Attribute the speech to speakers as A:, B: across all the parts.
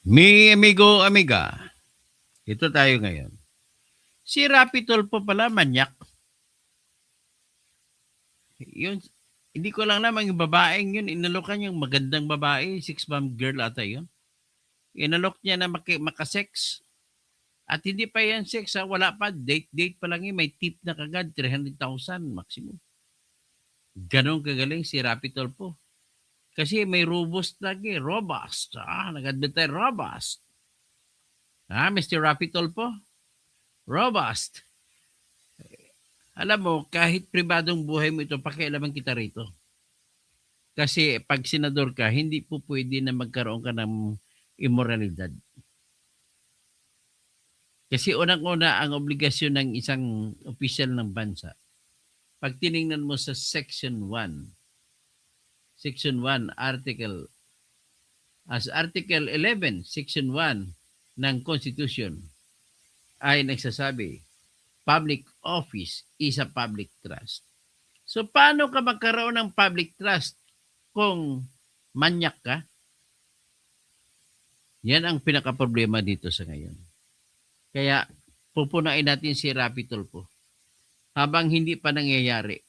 A: Mi amigo, amiga, ito tayo ngayon. Si Rapi Tulfo pala, manyak. Yun, hindi ko lang naman yung babaeng yun, inalokan yung magandang babae, six-bomb girl ata yun. Inalok niya na makasex. At hindi pa yan sex, ha? Wala pa, date pa lang yun, may tip na kagad, 300,000 maximum. Ganon kagaling si Rapi Tulfo. Kasi may robust lagi, robust. Nag-advertise robust. Mr. Rapi Tulfo? Robust. Alam mo, kahit pribadong buhay mo ito, pakialaman kita rito. Kasi pag senador ka, hindi po pwede na magkaroon ka ng immoralidad. Kasi unang-una, ang obligasyon ng isang opisyal ng bansa, pag tiningnan mo sa Section 1, Article 11, Section 1 ng Constitution, ay nagsasabi, public office is a public trust. So, paano ka magkaroon ng public trust kung manyak ka? Yan ang pinaka-problema dito sa ngayon. Kaya, pupunain natin si Rapi Tulfo habang hindi pa nangyayari.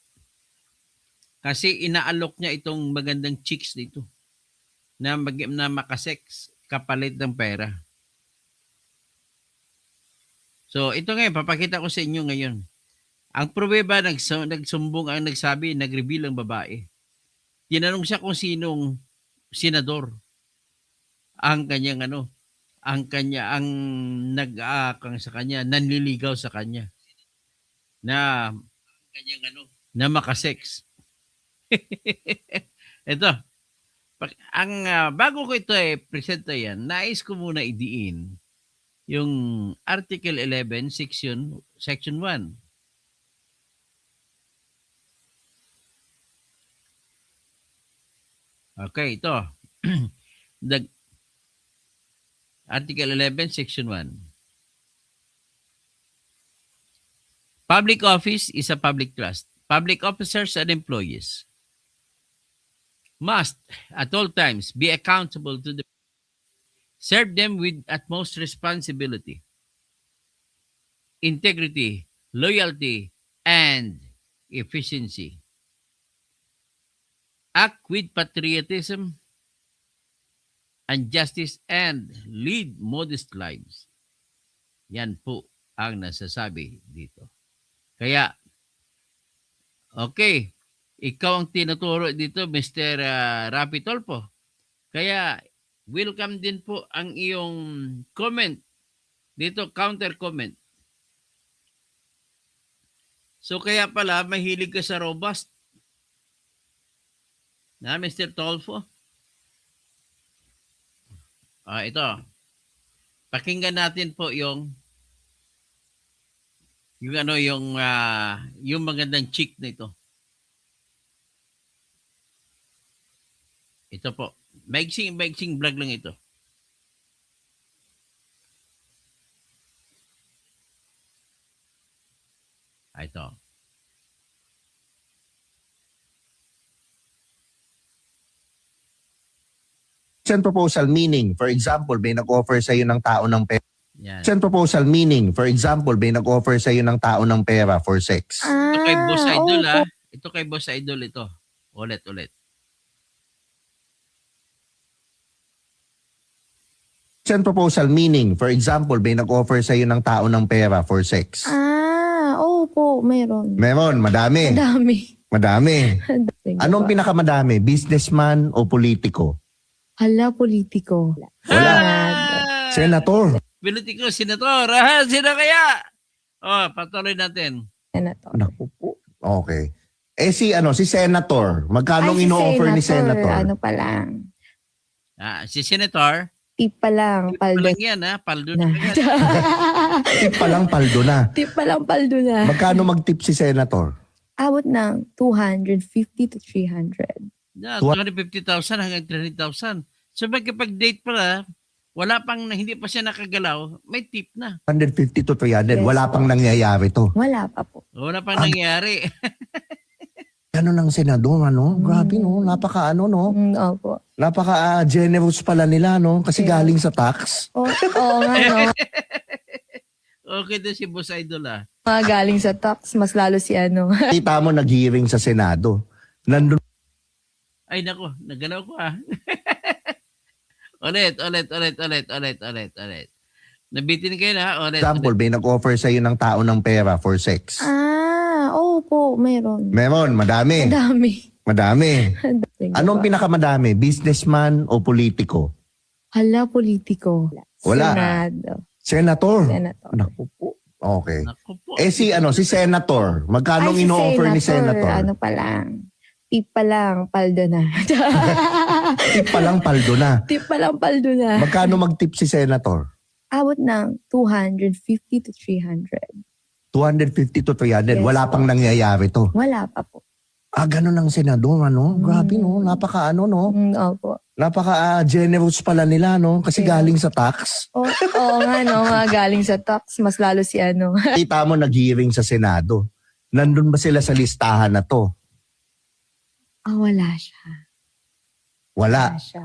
A: Kasi inaalok niya itong magandang chicks dito na makasex kapalit ng pera. So, ito ngayon, papakita ko sa inyo ngayon. Ang pruweba, nagsumbong ang nagsabi, nag-reveal ang babae. Tinanong siya kung sinong senador ang kanyang ang nag-aakang sa kanya, nanliligaw sa kanya na makasex. Ito, bago ko ito presenta yan, nais ko muna idiin yung Article 11, Section 1. Okay, ito. Article 11, Section 1. Public office is a public trust. Public officers and employees must, at all times, be accountable to the serve them with utmost responsibility, integrity, loyalty, and efficiency. Act with patriotism and justice and lead modest lives. Yan po ang nasasabi dito. Kaya, okay, ikaw ang tinuturo dito, Mr. Rapi Tulfo. Kaya, welcome din po ang iyong comment dito, counter comment. So, kaya pala, mahilig ka sa robust. Na, Mr. Tulfo? Ito. Pakinggan natin po yung magandang chick na ito. Ito po. Maiksing vlog lang ito. Ito.
B: Proposal meaning, for example, may nag-offer sa iyo ng tao ng pera.
A: Yan.
B: Proposal meaning, for example, may nag-offer sa iyo ng tao ng pera for sex.
A: Ito kay Boss Idol Ito kay Boss Idol ito. Ulit.
B: Proposal meaning, for example, may nag-offer sa iyo ng tao ng pera for sex.
C: Opo, meron.
B: Meron, madami.
C: Madami.
B: Anong pinakamadami? Businessman o politiko?
C: Hala, politiko.
B: Wala. Senator.
A: Politiko, senator. Sino kaya? Patuloy natin.
C: Senator.
B: Naku po. Okay. Si Senator. Magkano
C: si
B: ino-offer ni Senator?
C: Ano pa lang.
A: Si Senator.
C: Tip pa lang, paldo
A: Walang yan, paldo na.
B: Tip pa lang, paldo na.
C: Tip pa lang, paldo na.
B: Magkano mag-tip si Senator?
C: Abot ng 250 to 300.
A: 250,000 hanggang 300,000. So pag-date pala, hindi pa siya nakagalaw, may tip na.
B: 150 to 300.
C: Yes,
B: Wala pang nangyayari to.
C: Wala pa po.
A: Wala pang nangyari.
B: Ano ng senador, ano? Grabe, no? Napaka, ano, no?
C: Opo.
B: Napaka generous pala nila, no? Kasi
C: Kaya-
B: galing sa tax.
C: Oo nga, no?
A: Okay to si Boss Idol ah.
C: Mga galing sa tax, mas lalo si ano.
B: Kita mo nag-hearing sa Senado. Nandun
A: Ay nako, nagalaw ko ah. ulit. Nabitin kayo na,
B: example, may nag-offer sa'yo ng tao ng pera for sex.
C: Opo, meron.
B: Meron, madami.
C: Madami.
B: Madami.
C: Sige
B: Anong
C: po.
B: pinakamadami? Businessman o politiko?
C: Hala, politiko.
B: Wala.
C: Senado.
B: Senator.
C: Senator.
B: Naku po. Okay.
A: Naku po.
B: Si Senator. Magkano
C: Ay, si
B: ino-offer ni Senator?
C: Ano pa lang. Tip pa lang, paldo na.
B: Tip pa lang, paldo na.
C: Tip pa lang, paldo na.
B: Magkano mag-tip si Senator?
C: Abot ng 250 to 300.
B: 250 to 300.
C: Yes,
B: Wala pang
C: po.
B: nangyayari to.
C: Wala pa po.
B: Ganun ang senador, ano? Grabe, no? Napaka, ano, no?
C: Opo.
B: Napaka generous pala nila, no? Kasi
C: Kaya-
B: galing sa tax.
C: Oo nga, no? Mga galing sa tax, mas lalo si ano.
B: Kita mo nag-hearing sa Senado. Nandun ba sila sa listahan na to?
C: Wala siya.
B: Wala.
C: Wala siya.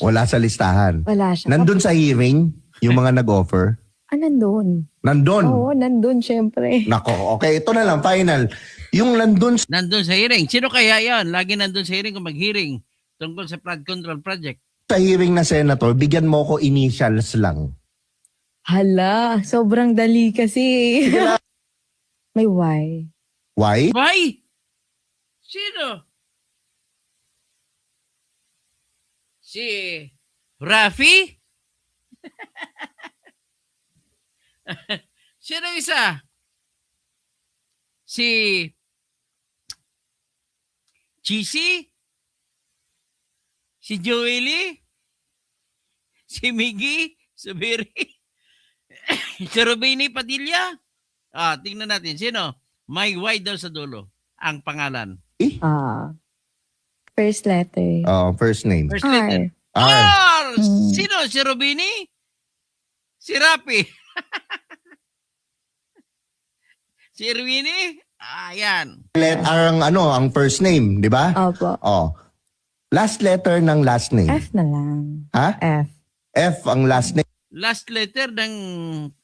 B: Wala sa listahan.
C: Wala siya.
B: Nandun sa hearing, yung mga nag-offer.
C: Nandun.
B: Nandun.
C: Oo, nandun, syempre.
B: Nako, okay. Ito na lang, final. Yung nandun
A: Nandun sa hearing. Sino kaya yon? Lagi nandun sa hearing kung mag-hearing tungkol sa flood control project.
B: sa hearing na senator, bigyan mo ko initials lang.
C: Hala, sobrang dali kasi. May Y.
B: Why?
A: Why? Sino? Si Rafi? Sino isa? Si Cheesy? Si Joely? Si Miggy? Subiri? Si Rubini Padilla? Tingnan natin. Sino? May Y daw sa dulo. Ang pangalan.
C: First letter.
B: First name.
A: First letter.
C: R.
B: R.
A: Sino? Si Rubini? Si Rapi? Si Erwini? Yan.
B: R ang first name, di ba?
C: Opo.
B: Last letter ng last name.
C: F na lang.
B: Ha?
C: F.
B: F ang last name.
A: Last letter ng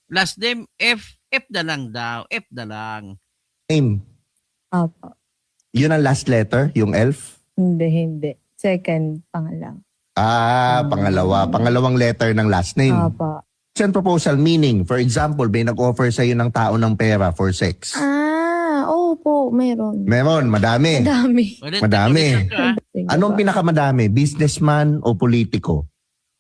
A: last name, F. F na lang daw. F na lang.
C: Opo.
B: Yun ang last letter, yung elf.
C: Hindi. Second, pangalaw.
B: Pangalawa. Pangalawang letter ng last name.
C: Opo.
B: Send proposal meaning, for example, may nag-offer sa'yo ng tao ng pera for sex.
C: Opo, meron.
B: Meron, madami.
C: Madami.
B: Madami.
C: Sige
B: Anong
C: po.
B: pinakamadami? Businessman o politiko?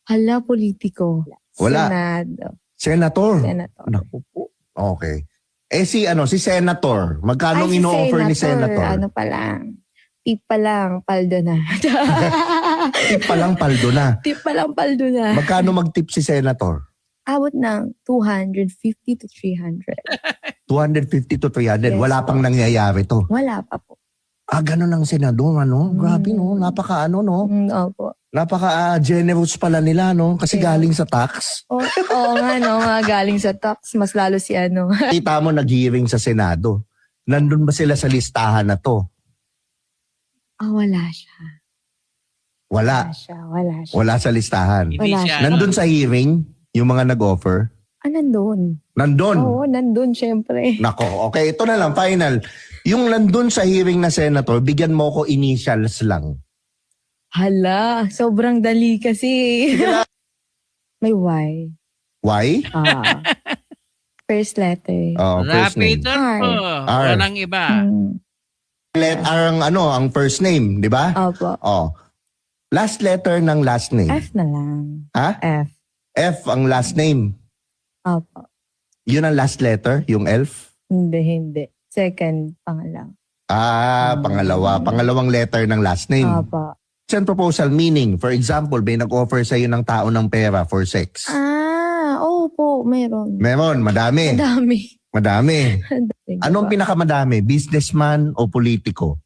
C: Hala, politiko.
B: Wala.
C: Senado.
B: Senator.
C: Senator.
B: Naku po. Okay. Si Senator. Magkano
C: si
B: ino-offer ni Senator?
C: Ano pa lang. Tip pa lang, paldo na.
B: Tip pa lang, paldo na.
C: Tip pa lang, paldo na.
B: Magkano mag-tip si Senator?
C: Abot ng 250 to 300.
B: 250 to 300.
C: Yes,
B: Wala pang
C: po.
B: nangyayari to.
C: Wala pa po.
B: Ganun ang senador, ano? Grabe, no? Napaka, ano, no?
C: Opo.
B: Napaka generous pala nila, no? Kasi
C: Kaya-
B: galing sa tax.
C: Oo nga, no? Mga galing sa tax, mas lalo si ano.
B: Kita mo nag-hearing sa Senado. Nandun ba sila sa listahan na to?
C: Wala siya.
B: Wala.
C: Wala siya.
B: Wala sa listahan.
A: Hindi
C: Wala
A: siya.
C: siya.
B: Nandun sa hearing, yung mga nag-offer.
C: Nandun.
B: Nandun.
C: Oo, nandun, syempre.
B: Nako, okay. Ito na lang, final. Yung nandun sa hearing na senator, bigyan mo ko initials lang.
C: Hala, sobrang dali kasi. May Y.
B: Why?
C: First letter.
B: First name.
A: Rapitan po.
B: R.
A: Walang iba.
B: R ang first name, di ba?
C: Opo.
B: Last letter ng last name.
C: F na lang.
B: Ha?
C: F.
B: F ang last name.
C: Opo.
B: Yun ang last letter, yung elf.
C: Hindi. Second, pangalaw.
B: Pangalawa. Pangalawang letter ng last name.
C: Opo.
B: Send proposal meaning, for example, may nag-offer sa'yo ng tao ng pera for sex.
C: Opo, meron.
B: Meron, madami.
C: Madami.
B: Madami.
C: Sige
B: Anong
C: po.
B: pinakamadami? Businessman o politiko?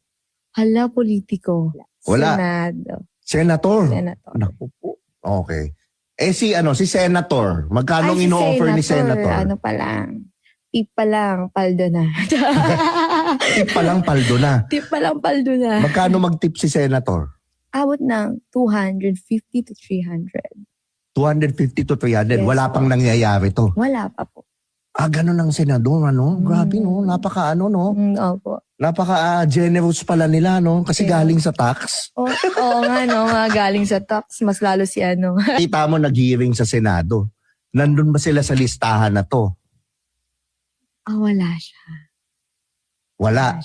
C: Hala, politiko.
B: Wala.
C: Senado.
B: Senator.
C: Senator.
B: Naku po. Okay. Si Senator. Magkano
C: si
B: ino-offer ni Senator?
C: Ano pa lang. Tip pa lang, paldo na.
B: Tip pa lang, paldo na.
C: Tip pa lang paldo na.
B: Magkano mag-tip si Senator?
C: Abot ng 250 to 300.
B: 250 to 300.
C: Yes,
B: Wala pang
C: po.
B: nangyayari to.
C: Wala pa po.
B: Ganun ang senador, ano? Grabe, no? Napaka, ano, no?
C: Opo.
B: Napaka generous pala nila, no? Kasi
C: Yeah.
B: galing sa tax.
C: Oo nga, no? Mga galing sa tax. Mas lalo si ano.
B: Kita mo nag-hearing sa Senado. Nandun ba sila sa listahan na to?
C: Wala siya.
B: Wala.
C: Wala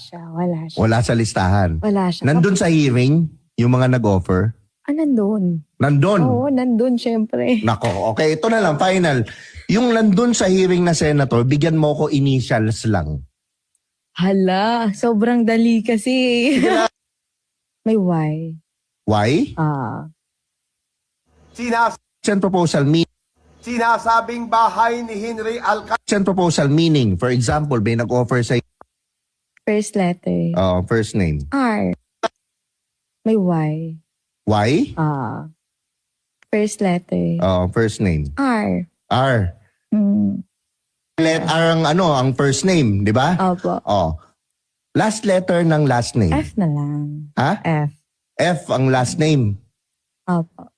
C: siya.
B: Wala sa listahan.
C: Wala siya.
B: Nandun sa hearing, yung mga nag-offer.
C: Nandun.
B: Nandun.
C: Oo, nandun, syempre.
B: Nako, okay. Ito na lang, final. Yung nandun sa hearing na senator, bigyan mo ko initials lang.
C: Hala, sobrang dali kasi. May why.
B: Why? Proposal meaning.
D: Sinasabing bahay ni Henry Alcantara.
B: Proposal meaning. For example, may nag-offer sa
C: First letter.
B: first name.
C: R. May why.
B: Why?
C: First letter.
B: First name.
C: R.
B: R.
C: Mm.
B: R ang first name, di ba?
C: Opo.
B: Last letter ng last name.
C: F na lang.
B: Ha?
C: F.
B: F ang last name.
C: Opo.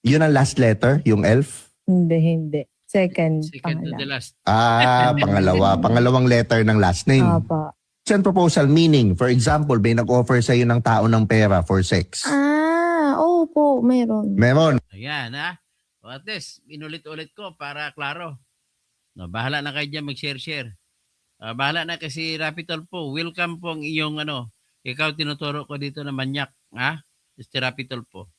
B: Yun ang last letter, yung elf.
C: Hindi. Second
A: Second to
C: pangalawa.
A: the last.
B: Pangalawa. Pangalawang letter ng last name.
C: Opo.
B: Proposal meaning. For example, may nag-offer sa'yo ng tao ng pera for sex.
C: Opo, meron.
B: Meron.
A: Ayan, ha? O at least, inulit-ulit ko para klaro. No, bahala na kayo dyan mag-share-share. Bahala na kasi Rapitol po. Welcome po ang iyong ikaw tinuturo ko dito na manyak. Ha? Mr. Rapitol po.